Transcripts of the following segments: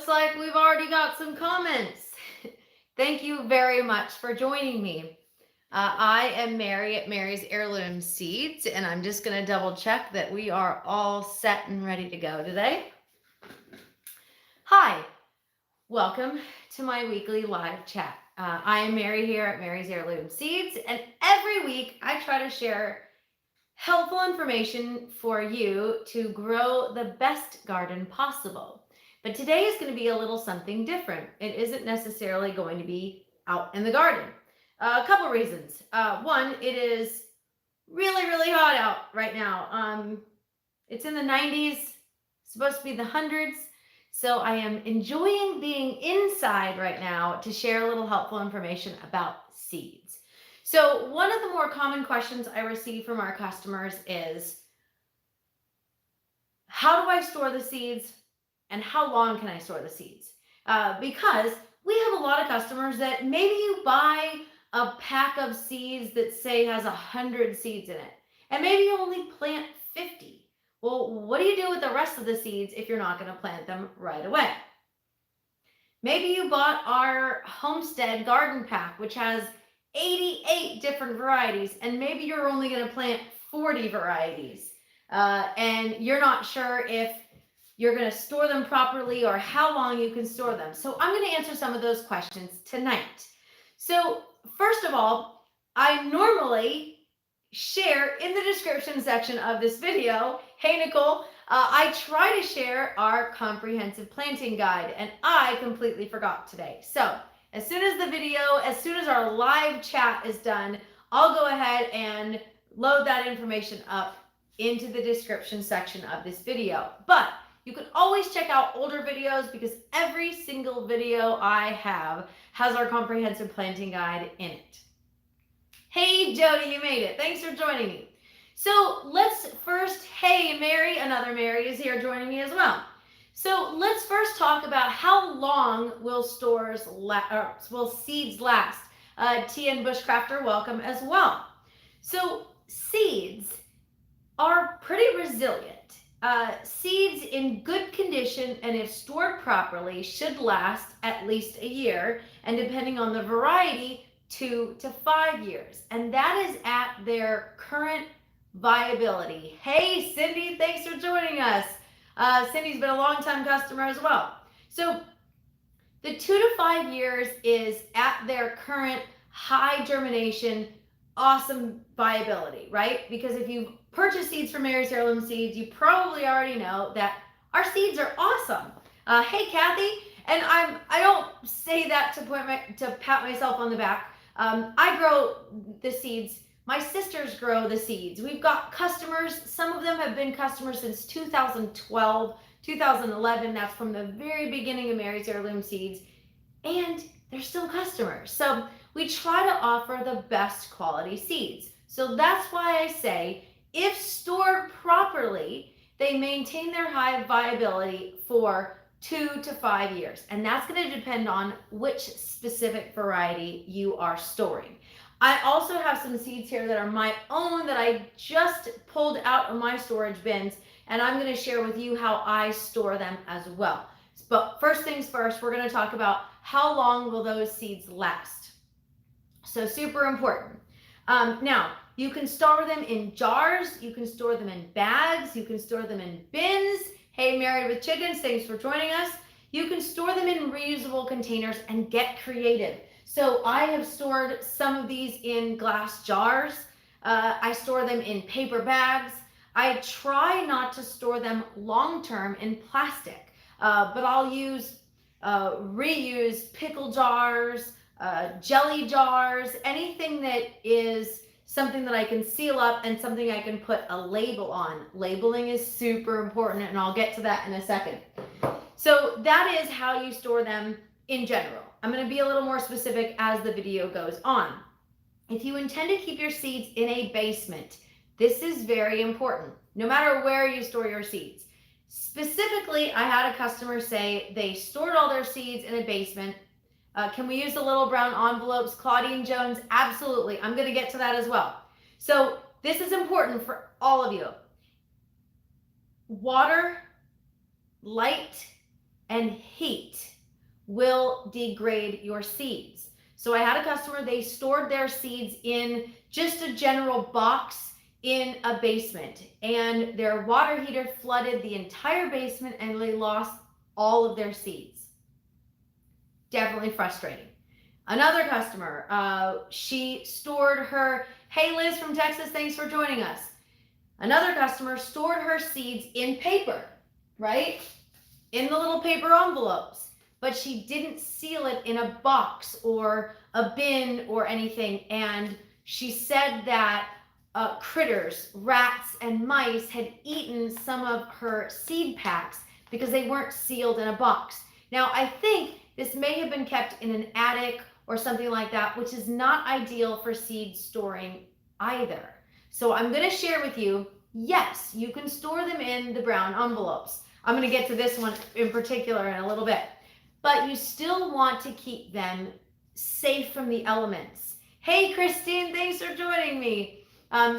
looks like we've already got some comments. Thank you very much for joining me. I am Mary at Mary's Heirloom Seeds, and I'm just going to double check that we are all set and ready to go today. Hi, welcome to my weekly live chat. I am Mary here at Mary's Heirloom Seeds, and every week I try to share helpful information for you to grow the best garden possible. But today is going to be a little something different. It isn't necessarily going to be out in the garden. A couple reasons. One, it is really hot out right now. It's in the 90s, supposed to be the hundreds. So I am enjoying being inside right now to share a little helpful information about seeds. So one of the more common questions I receive from our customers is, how do I store the seeds and how long can I store the seeds? Because we have a lot of customers that maybe you buy a pack of seeds that say has 100 seeds in it, and maybe you only plant 50. Well, what do you do with the rest of the seeds if you're not going to plant them right away? Maybe you bought our Homestead Garden Pack, which has 88 different varieties, and maybe you're only going to plant 40 varieties, and you're not sure if you're going to store them properly or how long you can store them. So I'm going to answer some of those questions tonight. So first of all, I normally share in the description section of this video, hey Nicole, I try to share our comprehensive planting guide, and I completely forgot today. So as soon as the video, as soon as our live chat is done, I'll go ahead and load that information up into the description section of this video. But you can always check out older videos because every single video I have has our comprehensive planting guide in it. Hey Jody, you made it. Thanks for joining me. So let's first, hey Mary, another Mary is here joining me as well. So let's first talk about how long will seeds last. TN Bushcrafter, welcome as well. So seeds are pretty resilient. Seeds in good condition and if stored properly should last at least a year, and depending on the variety, 2 to 5 years. And that is at their current viability. Hey Cindy, thanks for joining us. Cindy's been a long-time customer as well. So the 2 to 5 years is at their current high germination, awesome viability, right? Because if you purchase seeds from Mary's Heirloom Seeds, you probably already know that our seeds are awesome. Hey Kathy, and I don't say that to pat myself on the back. I grow the seeds. My sisters grow the seeds. We've got customers. Some of them have been customers since 2012, 2011. That's from the very beginning of Mary's Heirloom Seeds. And they're still customers. So we try to offer the best quality seeds. So that's why I say, if stored properly, they maintain their high viability for 2 to 5 years. And that's going to depend on which specific variety you are storing. I also have some seeds here that are my own that I just pulled out of my storage bins, and I'm going to share with you how I store them as well. But first things first, we're going to talk about how long will those seeds last. So super important. Now, you can store them in jars, you can store them in bags, you can store them in bins. Hey, Married with Chickens, thanks for joining us. You can store them in reusable containers and get creative. So I have stored some of these in glass jars. I store them in paper bags. I try not to store them long-term in plastic, but I'll reuse pickle jars, jelly jars, anything that is something that I can seal up and something I can put a label on. Labeling is super important, and I'll get to that in a second. So that is how you store them in general. I'm going to be a little more specific as the video goes on. If you intend to keep your seeds in a basement, this is very important, no matter where you store your seeds. Specifically, I had a customer say they stored all their seeds in a basement. Can we use the little brown envelopes? Claudine Jones, absolutely. I'm going to get to that as well. So this is important for all of you. Water, light, and heat will degrade your seeds. So I had a customer, they stored their seeds in just a general box in a basement, and their water heater flooded the entire basement and they lost all of their seeds. Definitely frustrating. Another customer, she stored her, hey Liz from Texas, thanks for joining us. Another customer stored her seeds in paper, right? In the little paper envelopes, but she didn't seal it in a box or a bin or anything. And she said that critters, rats and mice had eaten some of her seed packs because they weren't sealed in a box. Now, I think this may have been kept in an attic or something like that, which is not ideal for seed storing either. So I'm going to share with you, yes, you can store them in the brown envelopes. I'm going to get to this one in particular in a little bit, but you still want to keep them safe from the elements. Hey, Christine, thanks for joining me.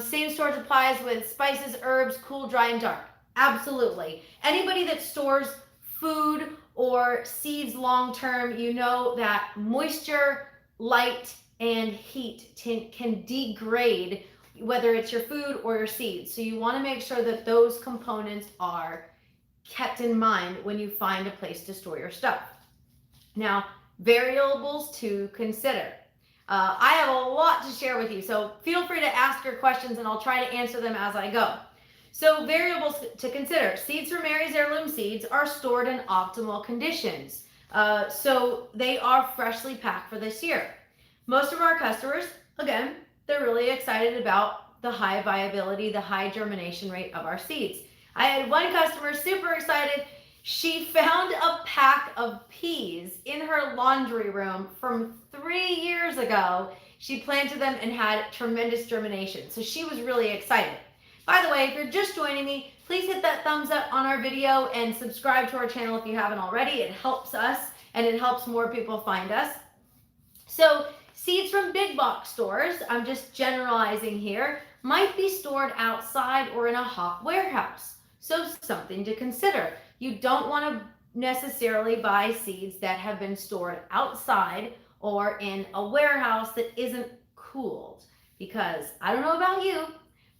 Same storage applies with spices, herbs, cool, dry, and dark. Absolutely. Anybody that stores food or seeds long term, you know that moisture, light, and heat can degrade whether it's your food or your seeds. So you want to make sure that those components are kept in mind when you find a place to store your stuff. Now, variables to consider. I have a lot to share with you, so feel free to ask your questions and I'll try to answer them as I go. So variables to consider. Seeds from Mary's Heirloom Seeds are stored in optimal conditions. So they are freshly packed for this year. Most of our customers, again, they're really excited about the high viability, the high germination rate of our seeds. I had one customer super excited. She found a pack of peas in her laundry room from 3 years ago. She planted them and had tremendous germination. So she was really excited. By the way, if you're just joining me, please hit that thumbs up on our video and subscribe to our channel if you haven't already. It helps us and it helps more people find us. So seeds from big box stores, I'm just generalizing here, might be stored outside or in a hot warehouse. So something to consider. You don't want to necessarily buy seeds that have been stored outside or in a warehouse that isn't cooled, because I don't know about you,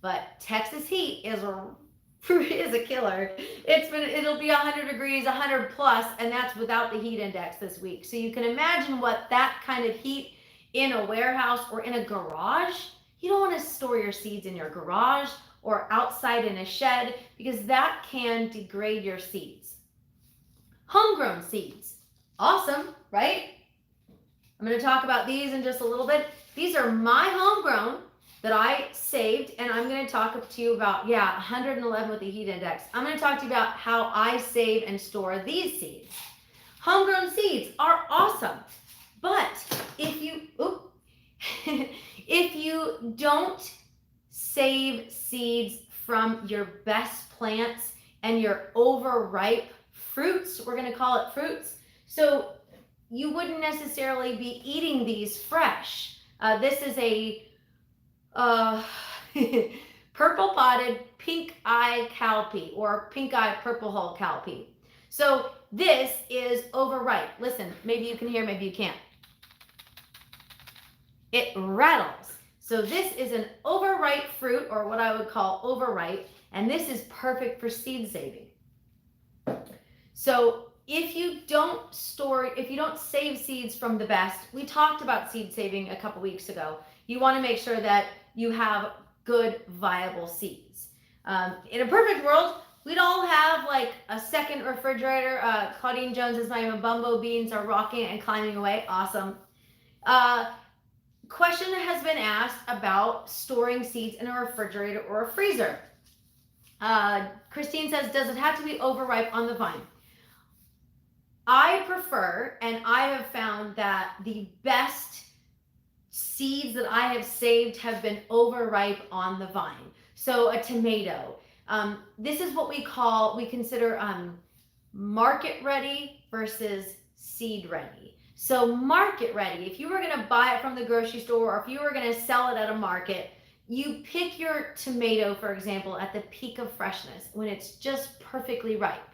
but Texas heat is a killer. It'll be 100 degrees, 100 plus, and that's without the heat index this week. So you can imagine what that kind of heat in a warehouse or in a garage. You don't want to store your seeds in your garage or outside in a shed, because that can degrade your seeds. Homegrown seeds. Awesome, right? I'm going to talk about these in just a little bit. These are my homegrown that I saved, and I'm going to talk to you about, 111 with the heat index. I'm going to talk to you about how I save and store these seeds. Homegrown seeds are awesome, but if you don't save seeds from your best plants and your overripe fruits, we're going to call it fruits, so you wouldn't necessarily be eating these fresh. This is a purple potted pink eye cowpea or pink eye purple hull cowpea. So this is overripe. Listen, maybe you can hear, maybe you can't. It rattles. So this is an overripe fruit, or what I would call overripe, and this is perfect for seed saving. So if you don't save seeds from the best, we talked about seed saving a couple weeks ago. You want to make sure that you have good, viable seeds. In a perfect world, we'd all have like a second refrigerator. Claudine Jones is my bumbo beans are rocking and climbing away. Awesome. Question has been asked about storing seeds in a refrigerator or a freezer. Christine says, does it have to be overripe on the vine? I prefer, and I have found that the best seeds that I have saved have been overripe on the vine. So a tomato. This is what we consider market ready versus seed ready. So market ready, if you were going to buy it from the grocery store or if you were going to sell it at a market, you pick your tomato, for example, at the peak of freshness when it's just perfectly ripe.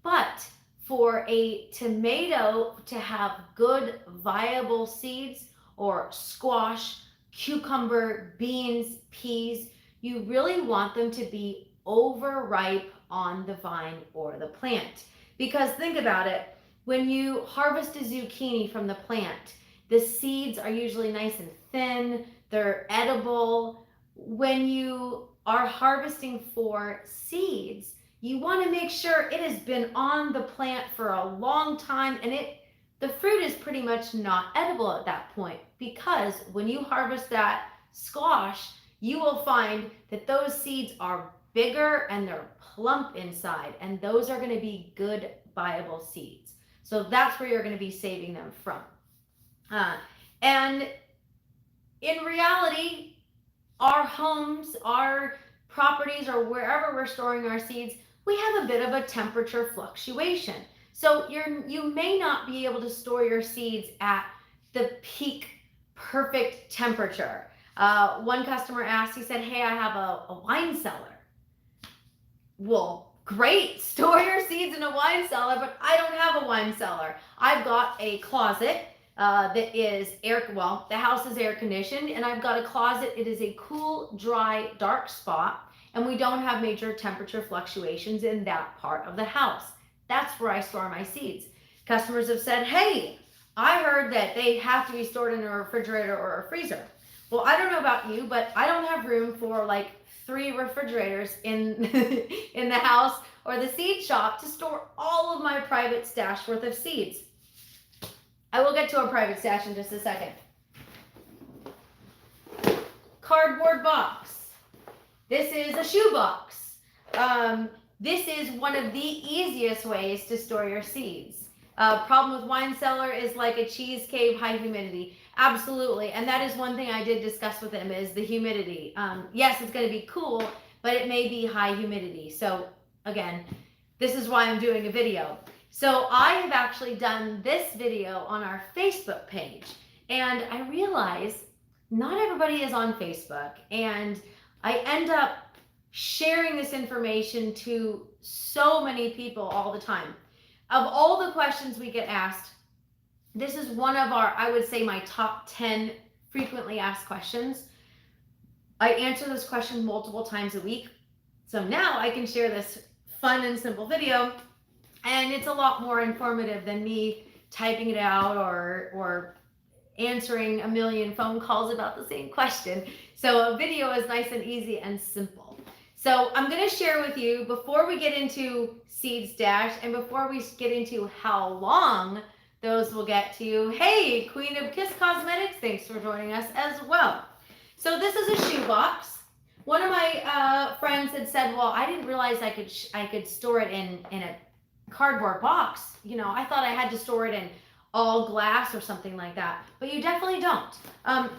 But for a tomato to have good viable seeds, or squash, cucumber, beans, peas, you really want them to be overripe on the vine or the plant. Because think about it, when you harvest a zucchini from the plant, the seeds are usually nice and thin, they're edible. When you are harvesting for seeds, you want to make sure it has been on the plant for a long time, and the fruit is pretty much not edible at that point, because when you harvest that squash, you will find that those seeds are bigger and they're plump inside, and those are going to be good viable seeds. So that's where you're going to be saving them from. And in reality, our homes, our properties, or wherever we're storing our seeds, we have a bit of a temperature fluctuation. So you may not be able to store your seeds at the peak perfect temperature. One customer asked, he said, hey, I have a wine cellar. Well, great, store your seeds in a wine cellar, but I don't have a wine cellar. I've got a closet that is the house is air conditioned, and I've got a closet. It is a cool, dry, dark spot, and we don't have major temperature fluctuations in that part of the house. That's where I store my seeds. Customers have said, hey, I heard that they have to be stored in a refrigerator or a freezer. Well, I don't know about you, but I don't have room for like 3 refrigerators in in the house or the seed shop to store all of my private stash worth of seeds. I will get to a private stash in just a second. Cardboard box. This is a shoe box. This is one of the easiest ways to store your seeds. Problem with wine cellar is like a cheese cave, high humidity. Absolutely, and that is one thing I did discuss with him, is the humidity. Yes, it's going to be cool, but it may be high humidity. So again, this is why I'm doing a video. So I have actually done this video on our Facebook page, and I realize not everybody is on Facebook, and I end up sharing this information to so many people all the time. Of all the questions we get asked, this is one of our, I would say, my top 10 frequently asked questions. I answer this question multiple times a week. So now I can share this fun and simple video, and it's a lot more informative than me typing it out or answering a million phone calls about the same question. So a video is nice and easy and simple. So I'm going to share with you, before we get into seed stash and before we get into how long those will get to you. Hey, Queen of Kiss Cosmetics, thanks for joining us as well. So this is a shoe box. One of my friends had said, well, I didn't realize I could store it in a cardboard box. You know, I thought I had to store it in all glass or something like that, but you definitely don't.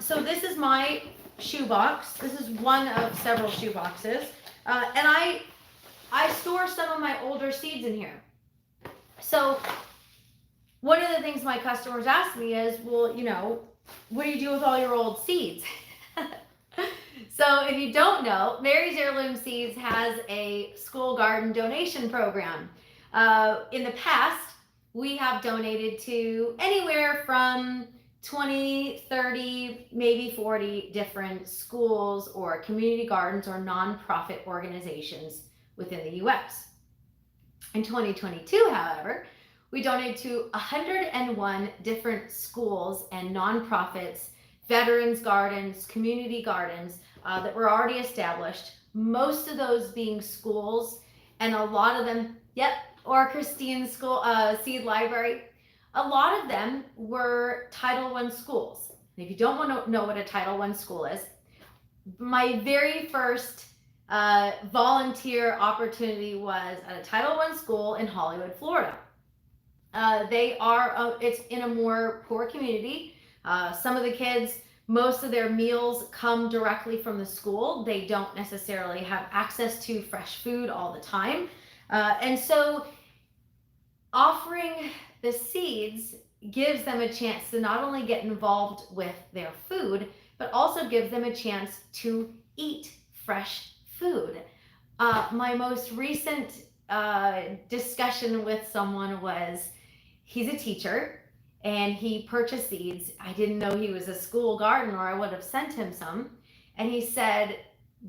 So this is my shoe box. This is one of several shoe boxes, and I store some of my older seeds in here. So one of the things my customers ask me is, well, you know, what do you do with all your old seeds? So if you don't know, Mary's Heirloom Seeds has a school garden donation program. In the past, we have donated to anywhere from 20, 30, maybe 40 different schools or community gardens or nonprofit organizations within the US. In 2022, however, we donated to 101 different schools and nonprofits, veterans gardens, community gardens that were already established. Most of those being schools, and a lot of them, or Christine's school seed library. A lot of them were Title I schools. And if you don't want to know what a Title I school is, my very first volunteer opportunity was at a Title I school in Hollywood, Florida. It's in a more poor community. Some of the kids, most of their meals come directly from the school. They don't necessarily have access to fresh food all the time. And so offering the seeds gives them a chance to not only get involved with their food, but also gives them a chance to eat fresh food. My most recent discussion with someone was, he's a teacher and he purchased seeds. I didn't know he was a school gardener, or I would have sent him some. And he said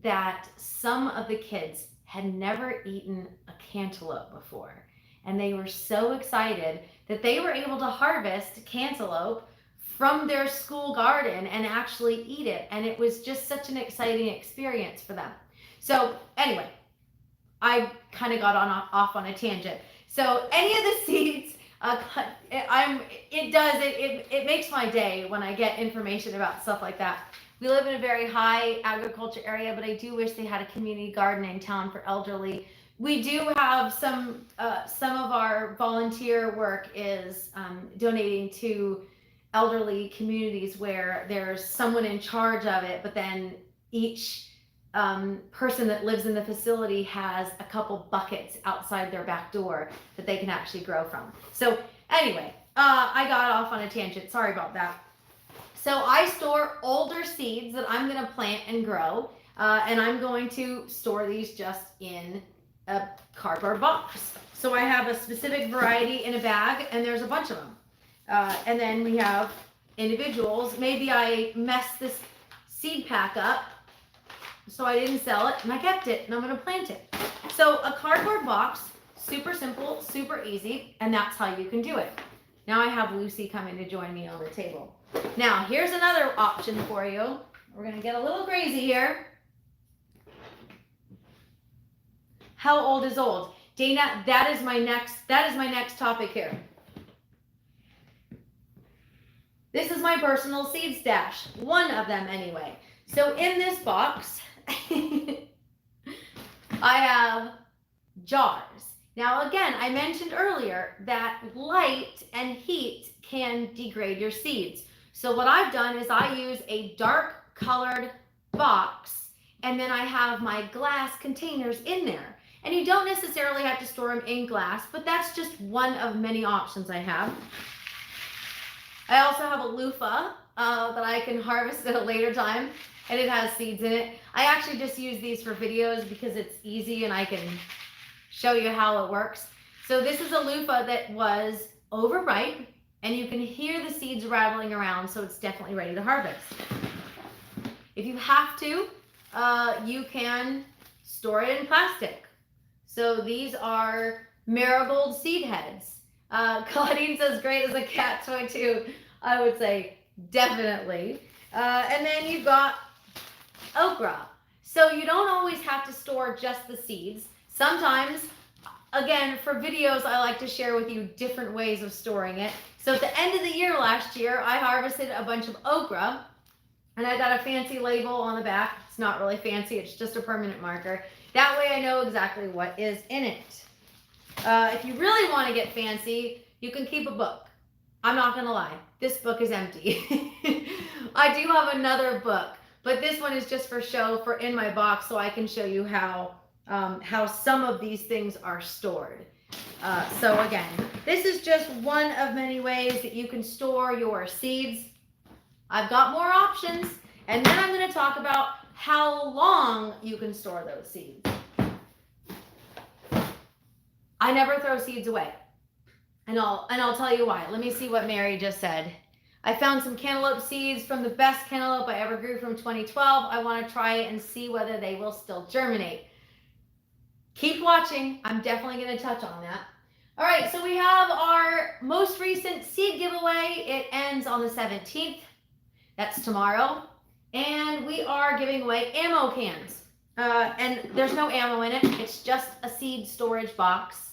that some of the kids had never eaten a cantaloupe before. And they were so excited that they were able to harvest cantaloupe from their school garden and actually eat it. And it was just such an exciting experience for them. So anyway, I kind of got off on a tangent. So any of the seeds, it makes my day when I get information about stuff like that. We live in a very high agriculture area, but I do wish they had a community garden in town for elderly. We do have some of our volunteer work is donating to elderly communities where there's someone in charge of it, but then each person that lives in the facility has a couple buckets outside their back door that they can actually grow from. So anyway, I got off on a tangent. Sorry about that. So I store older seeds that I'm going to plant and grow, and I'm going to store these just in a cardboard box. So I have a specific variety in a bag, and there's a bunch of them. And then we have individuals. Maybe I messed this seed pack up, so I didn't sell it, and I kept it, and I'm going to plant it. So a cardboard box, super simple, super easy, and that's how you can do it. Now I have Lucy coming to join me on the table. Now here's another option for you. We're going to get a little crazy here. How old is old? Dana, that is my next topic here. This is my personal seed stash, one of them anyway. So in this box, I have jars. Now again, I mentioned earlier that light and heat can degrade your seeds. So what I've done is I use a dark colored box, and then I have my glass containers in there. And you don't necessarily have to store them in glass, but that's just one of many options I have. I also have a loofah that I can harvest at a later time, and it has seeds in it. I actually just use these for videos because it's easy and I can show you how it works. So this is a loofah that was overripe, and you can hear the seeds rattling around, so it's definitely ready to harvest. If you have to, you can store it in plastic. So these are marigold seed heads. Claudine says, great as a cat toy too. I would say definitely. And then you've got okra. So you don't always have to store just the seeds. Sometimes, again, for videos, I like to share with you different ways of storing it. So at the end of the year last year, I harvested a bunch of okra, and I got a fancy label on the back. It's not really fancy, it's just a permanent marker. That way I know exactly what is in it. If you really want to get fancy, you can keep a book. I'm not going to lie, this book is empty. I do have another book, but this one is just for show, for in my box, so I can show you how some of these things are stored. So again, this is just one of many ways that you can store your seeds. I've got more options, and then I'm going to talk about how long you can store those seeds. I never throw seeds away, and I'll tell you why. Let me see what Mary just said. I found some cantaloupe seeds from the best cantaloupe I ever grew from 2012. I want to try it and see whether they will still germinate. Keep watching. I'm definitely going to touch on that. All right, so we have our most recent seed giveaway. It ends on the 17th. That's tomorrow. And we are giving away ammo cans. And there's no ammo in it. It's just a seed storage box.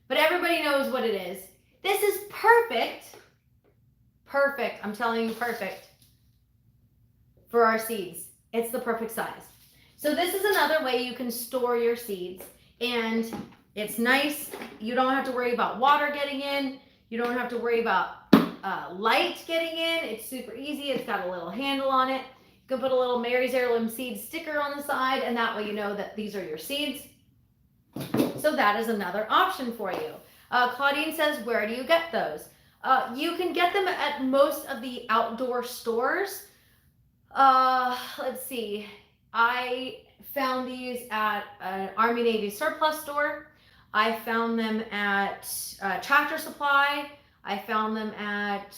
But everybody knows what it is. This is perfect. Perfect. I'm telling you, perfect for our seeds. It's the perfect size. So this is another way you can store your seeds. And it's nice. You don't have to worry about water getting in. You don't have to worry about light getting in. It's super easy. It's got a little handle on it. You can put a little Mary's Heirloom Seeds sticker on the side, and that way you know that these are your seeds. So that is another option for you. Claudine says, where do you get those? You can get them at most of the outdoor stores. Let's see. I found these at an Army Navy surplus store. I found them at Tractor Supply. I found them at,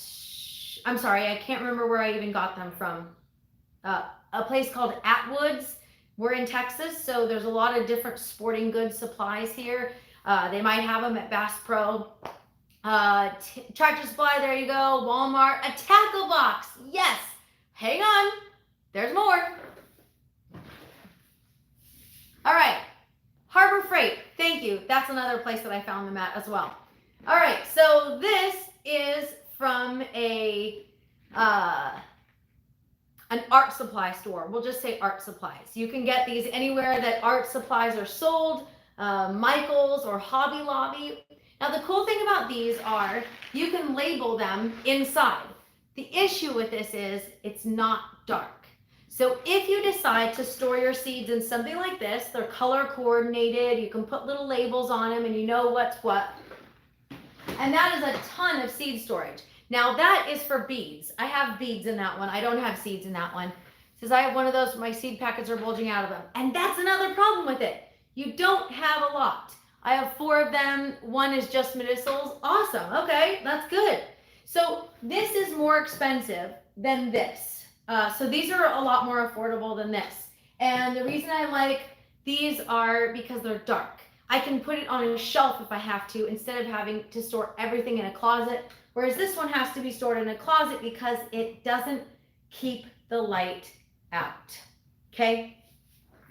I'm sorry, I can't remember where I even got them from. A place called Atwood's. We're in Texas, so there's a lot of different sporting goods supplies here. They might have them at Bass Pro. Tractor Supply, there you go. Walmart, a tackle box. Yes. Hang on. There's more. All right. Harbor Freight. Thank you. That's another place that I found them at as well. All right. So this is from an art supply store. We'll just say art supplies. You can get these anywhere that art supplies are sold, Michael's or Hobby Lobby. Now the cool thing about these are you can label them inside. The issue with this is it's not dark. So if you decide to store your seeds in something like this, they're color coordinated, you can put little labels on them and you know what's what. And that is a ton of seed storage. Now that is for beads. I have beads in that one. I don't have seeds in that one. Says I have one of those, my seed packets are bulging out of them. And that's another problem with it. You don't have a lot. I have 4 of them. One is just medicinals. Awesome. Okay, that's good. So this is more expensive than this. So these are a lot more affordable than this. And the reason I like these are because they're dark. I can put it on a shelf if I have to, instead of having to store everything in a closet. Whereas this one has to be stored in a closet because it doesn't keep the light out. Okay?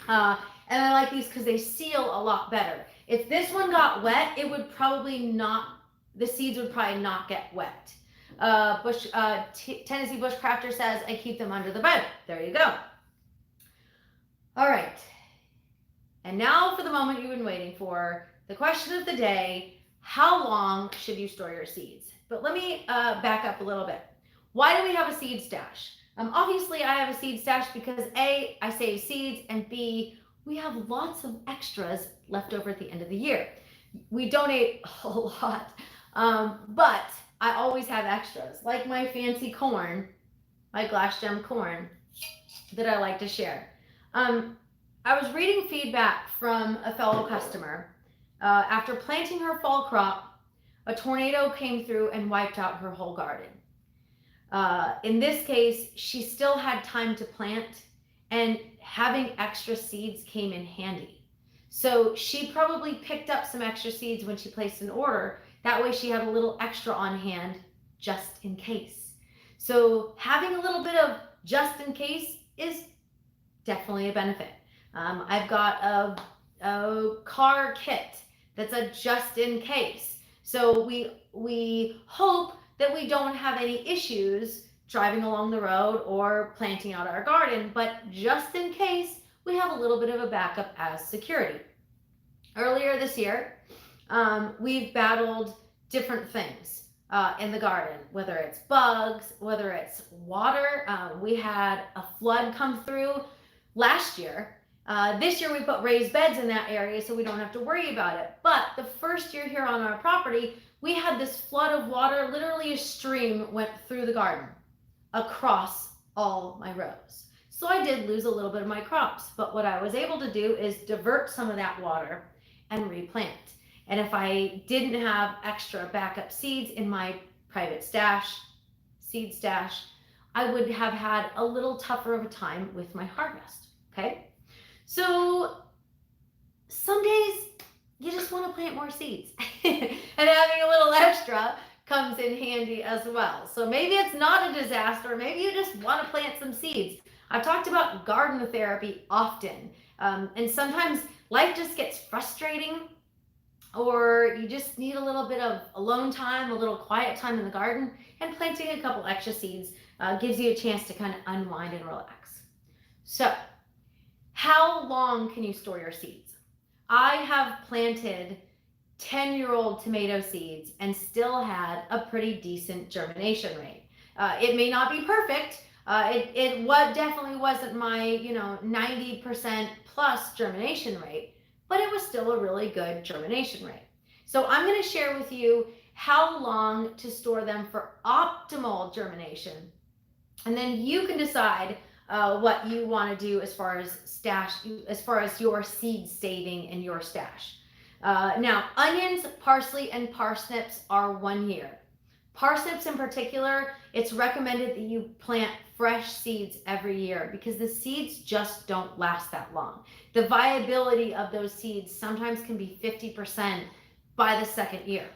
And I like these because they seal a lot better. If this one got wet, it would probably not, the seeds would probably not get wet. Tennessee Bushcrafter says, I keep them under the bed. There you go. All right. And now for the moment you've been waiting for, the question of the day, how long should you store your seeds? But let me back up a little bit. Why do we have a seed stash? Obviously, I have a seed stash because A, I save seeds, and B, we have lots of extras left over at the end of the year. We donate a lot, but I always have extras, like my fancy corn, my glass gem corn that I like to share. I was reading feedback from a fellow customer. After planting her fall crop, a tornado came through and wiped out her whole garden. In this case, she still had time to plant, and having extra seeds came in handy. So she probably picked up some extra seeds when she placed an order. That way she had a little extra on hand just in case. So having a little bit of just in case is definitely a benefit. I've got a car kit that's a just in case. So we hope that we don't have any issues driving along the road or planting out our garden, but just in case, we have a little bit of a backup as security. Earlier this year, we've battled different things in the garden, whether it's bugs, whether it's water. We had a flood come through last year. This year we put raised beds in that area so we don't have to worry about it. But the first year here on our property, we had this flood of water, literally a stream went through the garden across all my rows. So I did lose a little bit of my crops, but what I was able to do is divert some of that water and replant. And if I didn't have extra backup seeds in my private stash, seed stash, I would have had a little tougher of a time with my harvest, okay? So some days you just want to plant more seeds and having a little extra comes in handy as well. So maybe it's not a disaster. Maybe you just want to plant some seeds. I've talked about garden therapy often. And sometimes life just gets frustrating, or you just need a little bit of alone time, a little quiet time in the garden, and planting a couple extra seeds gives you a chance to kind of unwind and relax. So how long can you store your seeds? I have planted 10-year-old tomato seeds and still had a pretty decent germination rate. It may not be perfect. It definitely wasn't my 90% plus germination rate, but it was still a really good germination rate. So I'm going to share with you how long to store them for optimal germination, and then you can decide what you want to do as far as your seed saving in your stash. Now, onions, parsley, and parsnips are 1 year. Parsnips in particular, it's recommended that you plant fresh seeds every year because the seeds just don't last that long. The viability of those seeds sometimes can be 50% by the second year.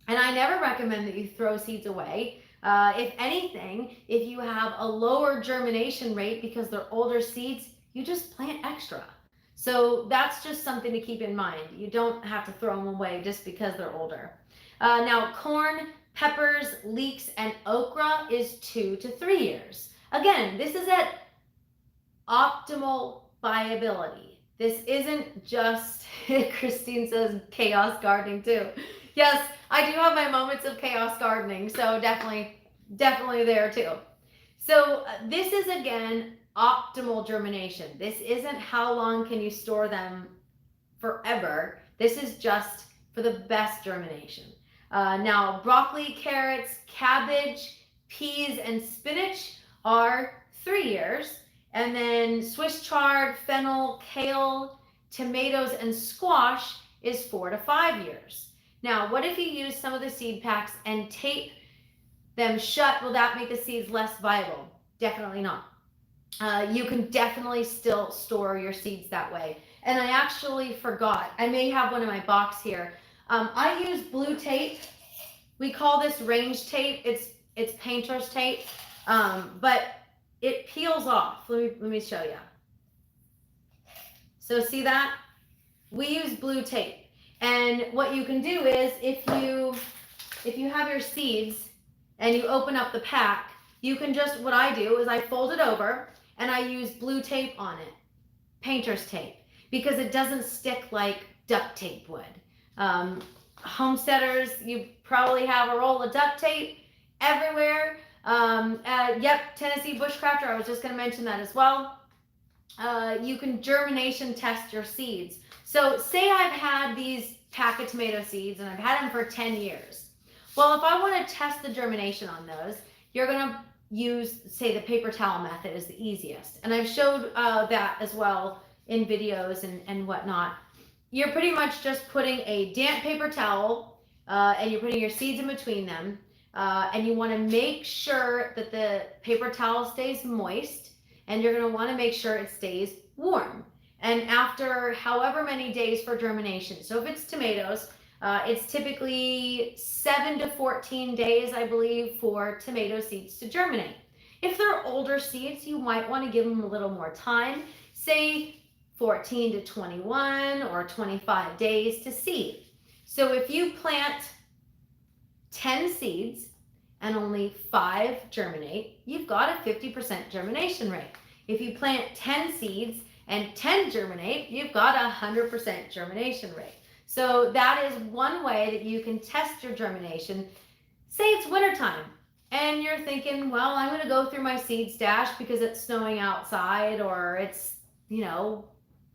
And I never recommend that you throw seeds away. If anything, if you have a lower germination rate because they're older seeds, you just plant extra. So that's just something to keep in mind. You don't have to throw them away just because they're older. Now, corn, peppers, leeks, and okra is 2 to 3 years. Again, this is at optimal viability. This isn't just, Christine says, chaos gardening too. Yes, I do have my moments of chaos gardening, so definitely there too. So this is, again, optimal germination. This isn't how long can you store them forever. This is just for the best germination. Now, broccoli, carrots, cabbage, peas, and spinach are 3 years. And then Swiss chard, fennel, kale, tomatoes, and squash is 4 to 5 years. Now, what if you use some of the seed packs and tape them shut? Will that make the seeds less viable? Definitely not. You can definitely still store your seeds that way. And I actually forgot, I may have one in my box here. I use blue tape. We call this range tape. It's painter's tape, but it peels off. Let me show you. So see that? We use blue tape. And what you can do is if you have your seeds and you open up the pack, you can just, what I do is I fold it over and I use blue tape on it, painter's tape, because it doesn't stick like duct tape would. Homesteaders, you probably have a roll of duct tape everywhere. Yep, Tennessee Bushcrafter, I was just going to mention that as well. You can germination test your seeds. So say I've had these pack of tomato seeds and I've had them for 10 years. Well, if I want to test the germination on those, you're going to use, say, the paper towel method is the easiest. And I've showed that as well in videos and whatnot. You're pretty much just putting a damp paper towel and you're putting your seeds in between them. And you want to make sure that the paper towel stays moist, and you're going to want to make sure it stays warm. And after however many days for germination, so if it's tomatoes, it's typically 7 to 14 days, I believe, for tomato seeds to germinate. If they're older seeds, you might want to give them a little more time, say 14 to 21 or 25 days to seed. So if you plant 10 seeds and only 5 germinate, you've got a 50% germination rate. If you plant 10 seeds and 10 germinate, you've got a 100% germination rate. So that is one way that you can test your germination. Say it's wintertime and you're thinking, well, I'm going to go through my seed stash because it's snowing outside or it's,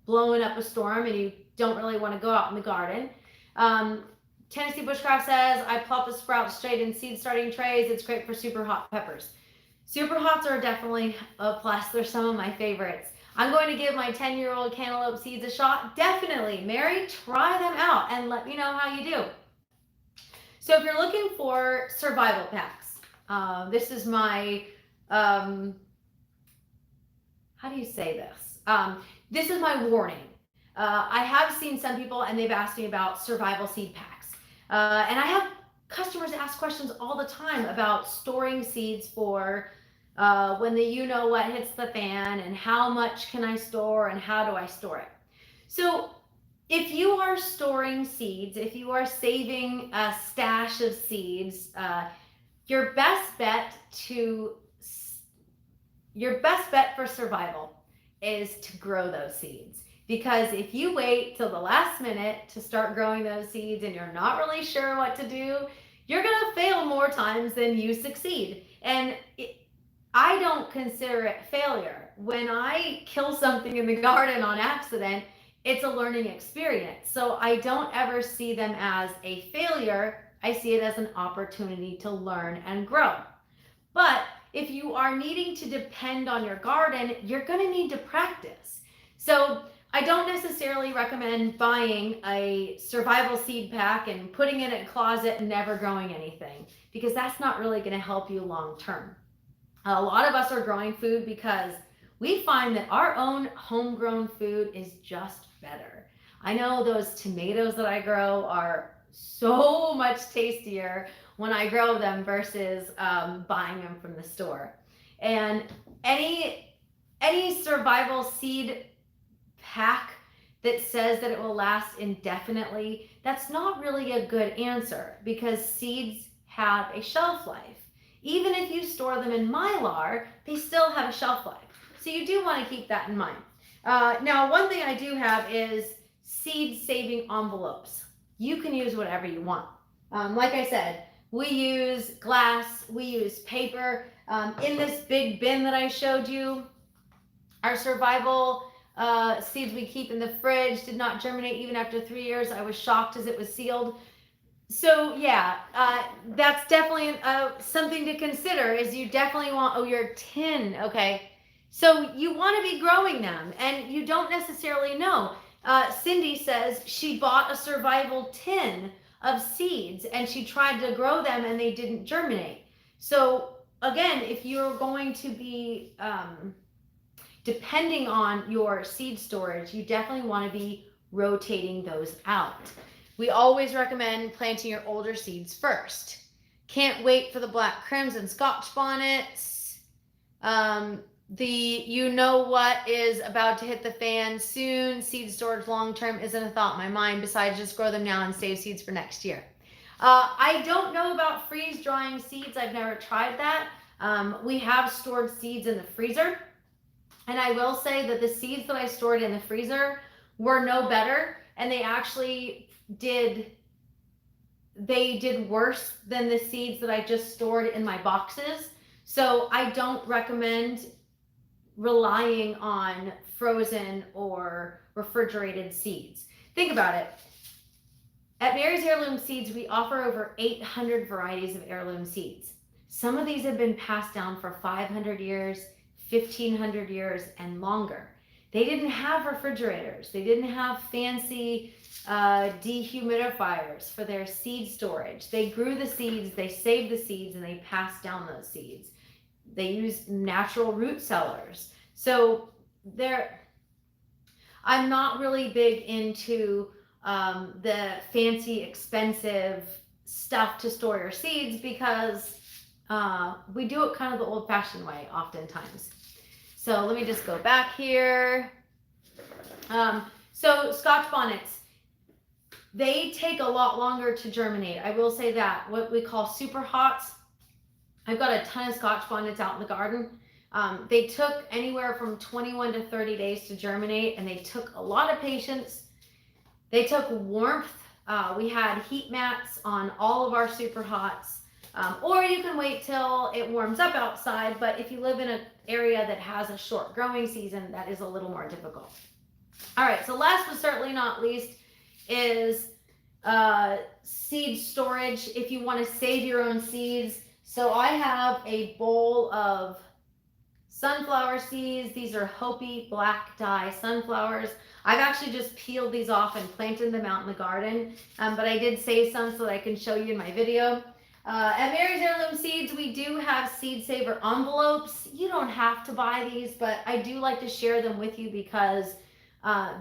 blowing up a storm and you don't really want to go out in the garden. Tennessee Bushcraft says, I plop the sprouts straight in seed starting trays. It's great for super hot peppers. Super hots are definitely a plus. They're some of my favorites. I'm going to give my 10-year-old cantaloupe seeds a shot. Definitely. Mary, try them out and let me know how you do. So if you're looking for survival packs, this is my, how do you say this? This is my warning. I have seen some people and they've asked me about survival seed packs. And I have customers ask questions all the time about storing seeds for when the you-know-what hits the fan and how much can I store and how do I store it. So if you are storing seeds, if you are saving a stash of seeds, your best bet for survival is to grow those seeds. Because if you wait till the last minute to start growing those seeds and you're not really sure what to do, you're going to fail more times than you succeed. And I don't consider it failure. When I kill something in the garden on accident, it's a learning experience. So I don't ever see them as a failure. I see it as an opportunity to learn and grow. But if you are needing to depend on your garden, you're going to need to practice. So I don't necessarily recommend buying a survival seed pack and putting it in a closet and never growing anything, because that's not really going to help you long term. A lot of us are growing food because we find that our own homegrown food is just better. I know those tomatoes that I grow are so much tastier when I grow them versus buying them from the store. And any survival seed pack that says that it will last indefinitely, that's not really a good answer, because seeds have a shelf life. Even if you store them in mylar, they still have a shelf life. So you do want to keep that in mind. Now, one thing I do have is seed saving envelopes. You can use whatever you want. Like I said, we use glass, we use paper. In this big bin that I showed you, our survival seeds we keep in the fridge did not germinate even after 3 years. I was shocked as it was sealed. So yeah, that's definitely something to consider. Is you definitely want your tin, okay? So you want to be growing them, and you don't necessarily know. Cindy says she bought a survival tin of seeds and she tried to grow them and they didn't germinate. So again, if you're going to be depending on your seed storage, you definitely want to be rotating those out. We always recommend planting your older seeds first. Can't wait for the black crimson Scotch bonnets. The you know what is about to hit the fan soon. Seed storage long term isn't a thought in my mind, besides just grow them now and save seeds for next year. I don't know about freeze drying seeds. I've never tried that. We have stored seeds in the freezer, and I will say that the seeds that I stored in the freezer were no better, and they actually did worse than the seeds that I just stored in my boxes. So I don't recommend relying on frozen or refrigerated seeds. Think about it. At Mary's Heirloom Seeds, we offer over 800 varieties of heirloom seeds. Some of these have been passed down for 500 years, 1500 years, and longer. They didn't have refrigerators. They didn't have fancy dehumidifiers for their seed storage. They grew the seeds, they saved the seeds, and they passed down those seeds. They used natural root cellars. So I'm not really big into the fancy, expensive stuff to store your seeds, because we do it kind of the old-fashioned way oftentimes. So let me just go back here. So Scotch bonnets, they take a lot longer to germinate. I will say that. What we call super hots, I've got a ton of Scotch bonnets out in the garden. They took anywhere from 21 to 30 days to germinate, and they took a lot of patience. They took warmth. We had heat mats on all of our super hots. Or you can wait till it warms up outside, but if you live in an area that has a short growing season, that is a little more difficult. All right, so last but certainly not least is seed storage if you want to save your own seeds. So I have a bowl of sunflower seeds. These are Hopi black dye sunflowers. I've actually just peeled these off and planted them out in the garden, but I did save some so that I can show you in my video. At Mary's Heirloom Seeds, we do have seed saver envelopes. You don't have to buy these, but I do like to share them with you because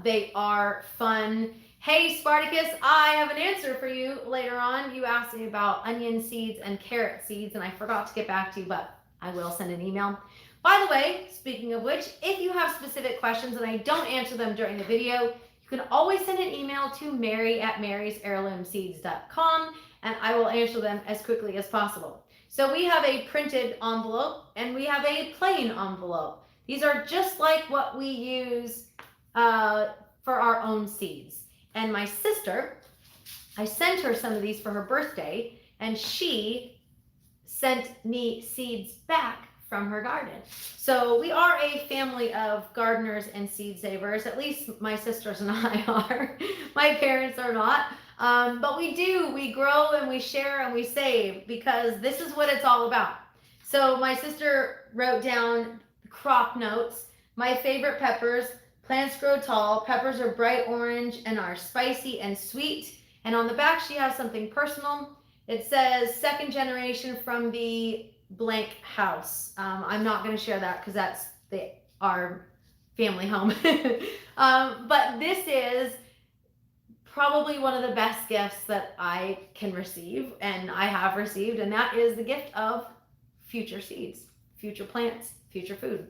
they are fun. Hey, Spartacus, I have an answer for you later on. You asked me about onion seeds and carrot seeds, and I forgot to get back to you, but I will send an email. By the way, speaking of which, if you have specific questions and I don't answer them during the video, you can always send an email to mary@marysheirloomseeds.com, and I will answer them as quickly as possible. So we have a printed envelope and we have a plain envelope. These are just like what we use for our own seeds. And my sister, I sent her some of these for her birthday, and she sent me seeds back from her garden. So we are a family of gardeners and seed savers. At least my sisters and I are. My parents are not. But we grow and we share and we save, because this is what it's all about. So my sister wrote down crop notes, my favorite peppers, Plants grow tall. Peppers are bright orange and are spicy and sweet. And on the back, she has something personal. It says second generation from the blank house. I'm not going to share that because that's our family home. But this is probably one of the best gifts that I can receive and I have received, and that is the gift of future seeds, future plants, future food.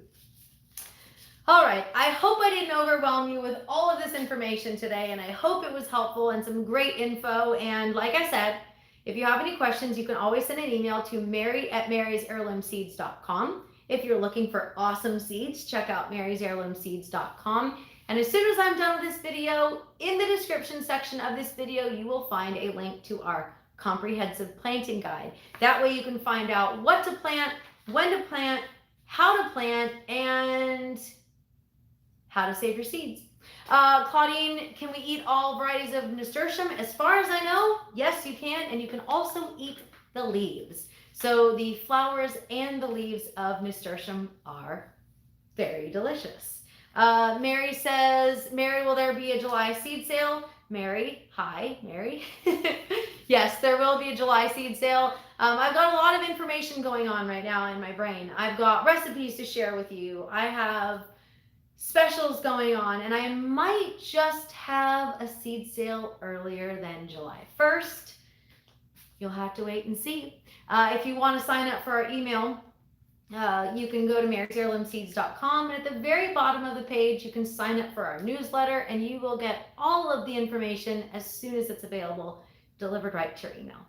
All right, I hope I didn't overwhelm you with all of this information today, and I hope it was helpful and some great info. And like I said, if you have any questions, you can always send an email to mary@marysheirloomseeds.com. If you're looking for awesome seeds, check out marysheirloomseeds.com. And as soon as I'm done with this video, in the description section of this video, you will find a link to our comprehensive planting guide. That way you can find out what to plant, when to plant, how to plant, and how to save your seeds. Claudine, can we eat all varieties of nasturtium? As far as I know, yes, you can. And you can also eat the leaves. So the flowers and the leaves of nasturtium are very delicious. Mary says, Mary, will there be a July seed sale? Mary, hi, Mary. Yes, there will be a July seed sale. I've got a lot of information going on right now in my brain. I've got recipes to share with you. I have specials going on, and I might just have a seed sale earlier than July 1st. You'll have to wait and see. If you want to sign up for our email, you can go to marysheirloomseeds.com, and at the very bottom of the page, you can sign up for our newsletter, and you will get all of the information as soon as it's available, delivered right to your email.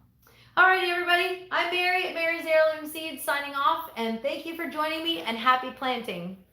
Alrighty, everybody, I'm Mary at Mary's Heirloom Seeds signing off, and thank you for joining me, and happy planting.